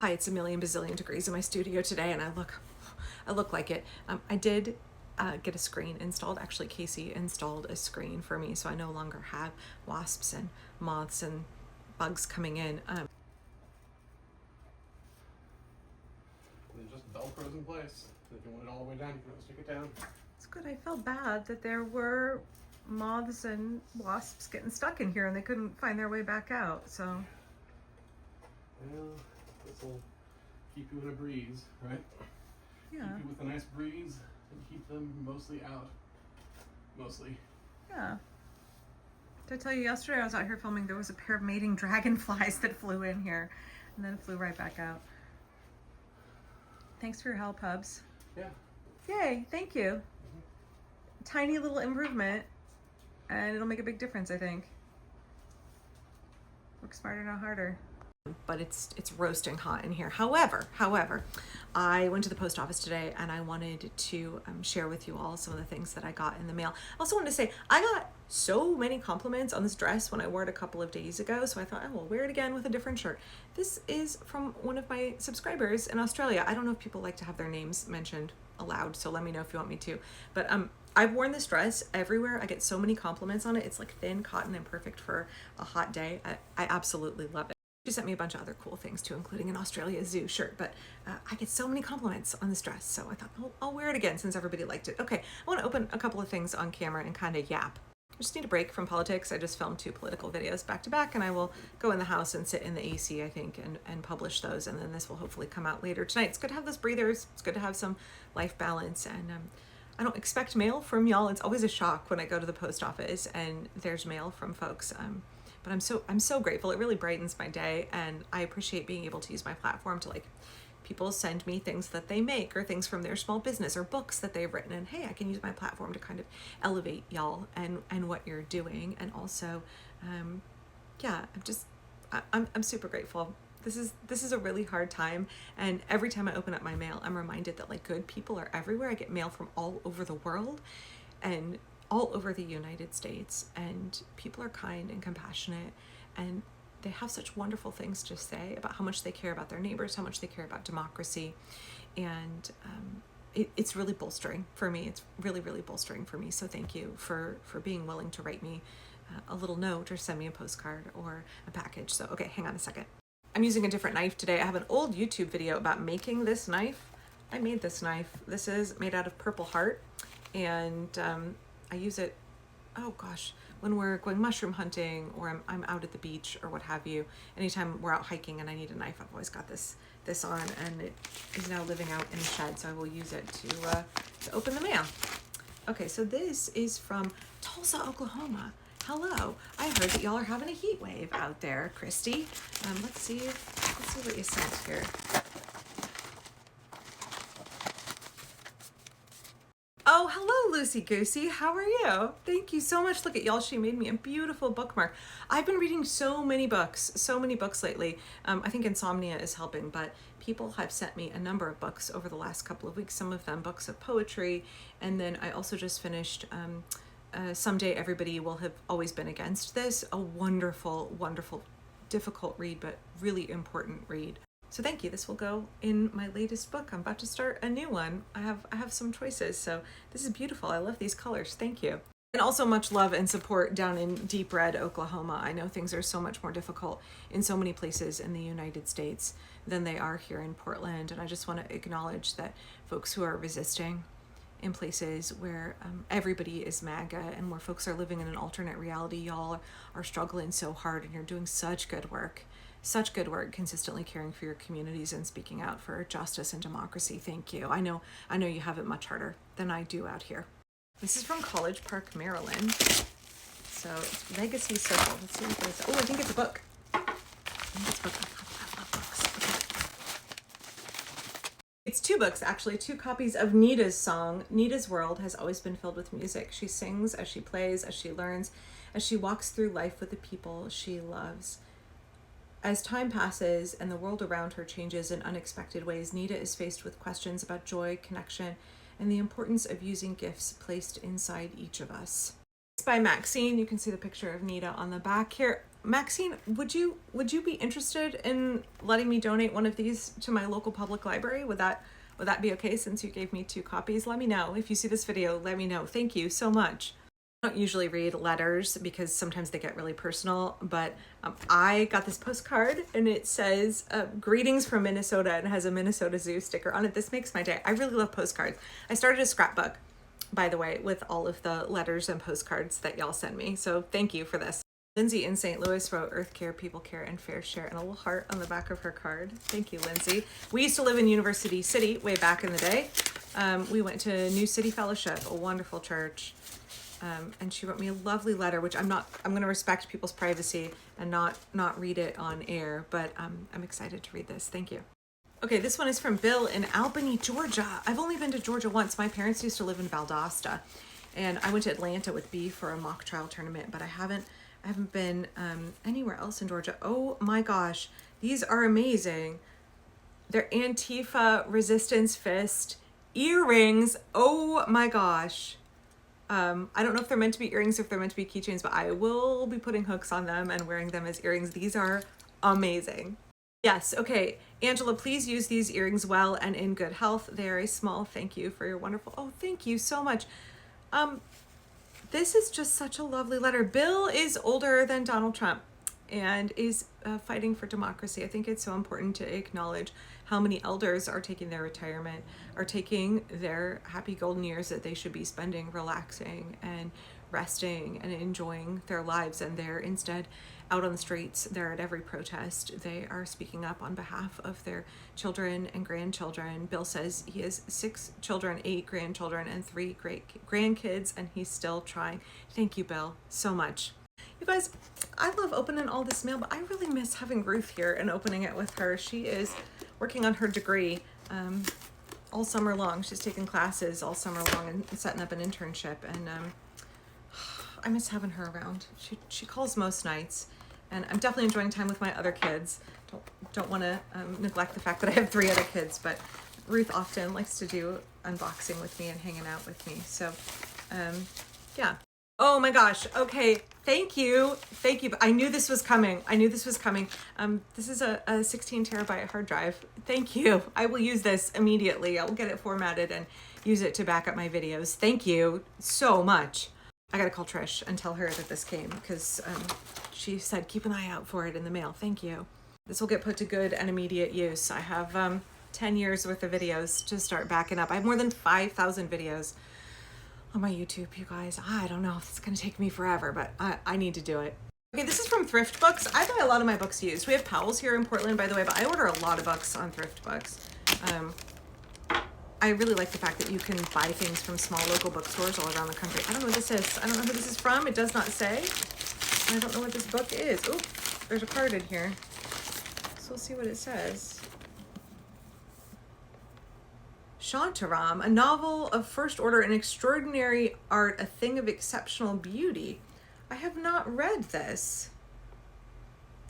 Hi, it's a million bazillion degrees in my studio today, and I look like it. I did get a screen installed. Actually, Casey installed a screen for me, so I no longer have wasps and moths and bugs coming in. They're just Velcros in place. If you want it all the way down, you can stick it down. It's good. I felt bad that there were moths and wasps getting stuck in here, and they couldn't find their way back out. So, Well, this will keep you in a breeze, right? yeah. Keep you with a nice breeze and keep them mostly out. Mostly. Yeah. Did I tell you yesterday I was out here filming? There was a pair of mating dragonflies that flew in here, and then flew right back out. Thanks for your help, Hubs. Yeah. Yay! Thank you. Tiny little improvement, and it'll make a big difference, I think. Work smarter, not harder. But it's roasting hot in here. However, I went to the post office today and I wanted to share with you all some of the things that I got in the mail. I also wanted to say I got so many compliments on this dress when I wore it a couple of days ago, so I thought I will wear it again with a different shirt. This is from one of my subscribers in Australia. I don't know if people like to have their names mentioned aloud, so let me know if you want me to. But I've worn this dress everywhere. I get so many compliments on it. It's like thin cotton and perfect for a hot day. I absolutely love it. She sent me a bunch of other cool things too, including an Australia Zoo shirt, but I get so many compliments on this dress, so I thought, I'll wear it again since everybody liked it. Okay, I want to open a couple of things on camera and kind of yap. I just need a break from politics. I just filmed 2 political videos back to back, and I will go in the house and sit in the AC, I think, and publish those, and then this will hopefully come out later tonight. It's good to have those breathers. It's good to have some life balance, and I don't expect mail from y'all. It's always a shock when I go to the post office and there's mail from folks. But I'm so grateful. It really brightens my day, and I appreciate being able to use my platform to, like, people send me things that they make or things from their small business or books that they've written, and hey, I can use my platform to kind of elevate y'all and what you're doing. And also, yeah, I'm super grateful. This is a really hard time, and every time I open up my mail, I'm reminded that, like, good people are everywhere. I get mail from all over the world and all over the United States, and people are kind and compassionate, and they have such wonderful things to say about how much they care about their neighbors, how much they care about democracy, and it's really bolstering for me. It's really, really bolstering for me. So thank you for being willing to write me a little note or send me a postcard or a package. So, okay, hang on a second. I'm using a different knife today. I have an old YouTube video about making this knife. I made this knife. This is made out of purple heart, and I use it, oh gosh, when we're going mushroom hunting, or I'm out at the beach or what have you. Anytime we're out hiking and I need a knife, I've always got this on, and it is now living out in the shed, so I will use it to open the mail. Okay, so this is from Tulsa, Oklahoma. Hello. I heard that y'all are having a heat wave out there, Christy. Let's see what you sent here. Oh, hello, Lucy Goosey. How are you? Thank you so much. Look at y'all. She made me a beautiful bookmark. I've been reading so many books lately. I think insomnia is helping, but people have sent me a number of books over the last couple of weeks, some of them books of poetry. And then I also just finished Someday Everybody Will Have Always Been Against This, a wonderful, wonderful, difficult read, but really important read. So thank you. This will go in my latest book. I'm about to start a new one. I have some choices, so this is beautiful. I love these colors. Thank you. And also much love and support down in Deep Red, Oklahoma. I know things are so much more difficult in so many places in the United States than they are here in Portland. And I just want to acknowledge that folks who are resisting in places where everybody is MAGA and where folks are living in an alternate reality, y'all are struggling so hard, and you're doing such good work. Such good work, consistently caring for your communities and speaking out for justice and democracy. Thank you. I know you have it much harder than I do out here. This is from College Park, Maryland. So it's Legacy Circle. Let's see what it is. Oh, I think it's a book. I love books. Okay. It's 2 books, actually, 2 copies of Nita's song. Nita's world has always been filled with music. She sings as she plays, as she learns, as she walks through life with the people she loves. As time passes and the world around her changes in unexpected ways, Nita is faced with questions about joy, connection, and the importance of using gifts placed inside each of us. It's by Maxine. You can see the picture of Nita on the back here. Maxine, would you be interested in letting me donate one of these to my local public library? Would that be okay, since you gave me 2 copies? Let me know. If you see this video, let me know. Thank you so much. I don't usually read letters because sometimes they get really personal, but I got this postcard and it says greetings from Minnesota, and it has a Minnesota Zoo sticker on it. This makes my day. I really love postcards. I started a scrapbook, by the way, with all of the letters and postcards that y'all send me. So thank you for this. Lindsay in St. Louis wrote Earth Care, People Care, and Fair Share, and a little heart on the back of her card. Thank you, Lindsay. We used to live in University City way back in the day. We went to New City Fellowship, a wonderful church. And she wrote me a lovely letter, which I'm going to respect people's privacy and not read it on air, but I'm excited to read this. Thank you. Okay, this one is from Bill in Albany, Georgia. I've only been to Georgia once. My parents used to live in Valdosta, and I went to Atlanta with B for a mock trial tournament, but I haven't been anywhere else in Georgia. Oh my gosh, these are amazing. They're Antifa Resistance Fist earrings. Oh my gosh. I don't know if they're meant to be earrings or if they're meant to be keychains, but I will be putting hooks on them and wearing them as earrings. These are amazing. Yes, okay. Angela, please use these earrings well and in good health. They are a small thank you for your wonderful... Oh, thank you so much. This is just such a lovely letter. Bill is older than Donald Trump and is fighting for democracy. I think it's so important to acknowledge how many elders are taking their retirement, are taking their happy golden years that they should be spending relaxing and resting and enjoying their lives, and they're instead out on the streets. They're at every protest. They are speaking up on behalf of their children and grandchildren. Bill says he has 6 children, 8 grandchildren, and 3 great grandkids, and he's still trying. Thank you, Bill, so much. You guys, I love opening all this mail, but I really miss having Ruth here and opening it with her. She is working on her degree all summer long. She's taking classes all summer long and setting up an internship, and I miss having her around. She calls most nights, and I'm definitely enjoying time with my other kids. Don't want to neglect the fact that I have 3 other kids, but Ruth often likes to do unboxing with me and hanging out with me. So yeah. Oh my gosh. Okay. Thank you. I knew this was coming. This is a 16 terabyte hard drive. Thank you. I will use this immediately. I will get it formatted and use it to back up my videos. Thank you so much. I gotta call Trish and tell her that this came, because she said keep an eye out for it in the mail. Thank you. This will get put to good and immediate use. I have 10 years worth of videos to start backing up. I have more than 5,000 videos on my YouTube, you guys. I don't know if it's gonna take me forever, but I need to do it. Okay, this is from Thrift Books. I buy a lot of my books used. We have Powell's here in Portland, by the way, but I order a lot of books on Thrift Books. I really like the fact that you can buy things from small local bookstores all around the country. I don't know what this is. I don't know who this is from. It does not say. I don't know what this book is. Oh, there's a card in here. So we'll see what it says. Shantaram, a novel of first order and extraordinary art, a thing of exceptional beauty. I have not read this.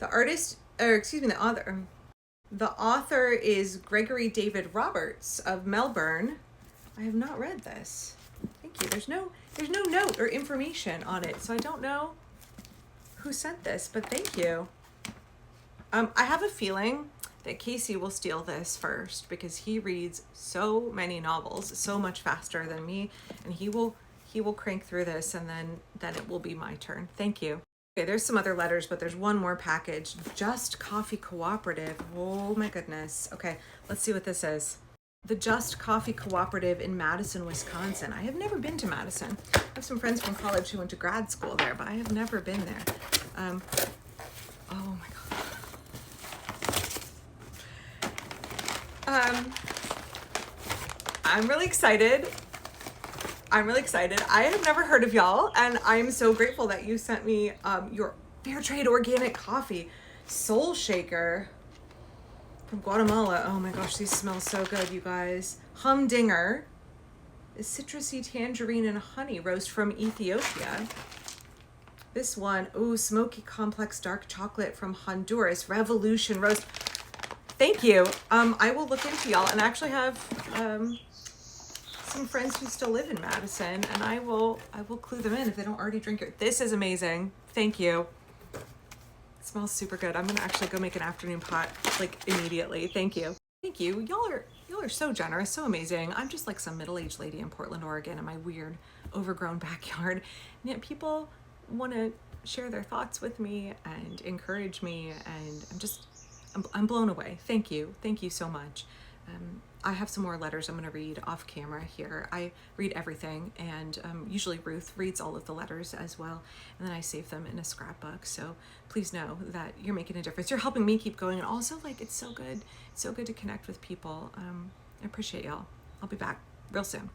The author. The author is Gregory David Roberts of Melbourne. I have not read this. Thank you. There's no note or information on it, so I don't know who sent this, but thank you. I have a feeling that Casey will steal this first, because he reads so many novels so much faster than me, and he will crank through this, and then it will be my turn. Thank you. Okay, there's some other letters, but there's one more package. Just Coffee Cooperative. Oh my goodness. Okay, let's see what this is. The Just Coffee Cooperative in Madison, Wisconsin. I have never been to Madison. I have some friends from college who went to grad school there, but I have never been there. Oh my God. I'm really excited. I have never heard of y'all, and I'm so grateful that you sent me your fair trade organic coffee. Soul Shaker from Guatemala. Oh my gosh, these smell so good, you guys. Humdinger is citrusy tangerine and honey roast from Ethiopia. This one, ooh, smoky complex dark chocolate from Honduras. Revolution roast. Thank you. I will look into y'all, and I actually have some friends who still live in Madison, and I will clue them in if they don't already drink it. This is amazing. Thank you. It smells super good. I'm gonna actually go make an afternoon pot like immediately. Thank you. Thank you. Y'all are so generous, so amazing. I'm just like some middle-aged lady in Portland, Oregon in my weird overgrown backyard. And yet people want to share their thoughts with me and encourage me, and I'm blown away. Thank you. Thank you so much. I have some more letters I'm going to read off camera here. I read everything, and usually Ruth reads all of the letters as well, and then I save them in a scrapbook. So please know that you're making a difference. You're helping me keep going, and also like it's so good to connect with people. I appreciate y'all. I'll be back real soon.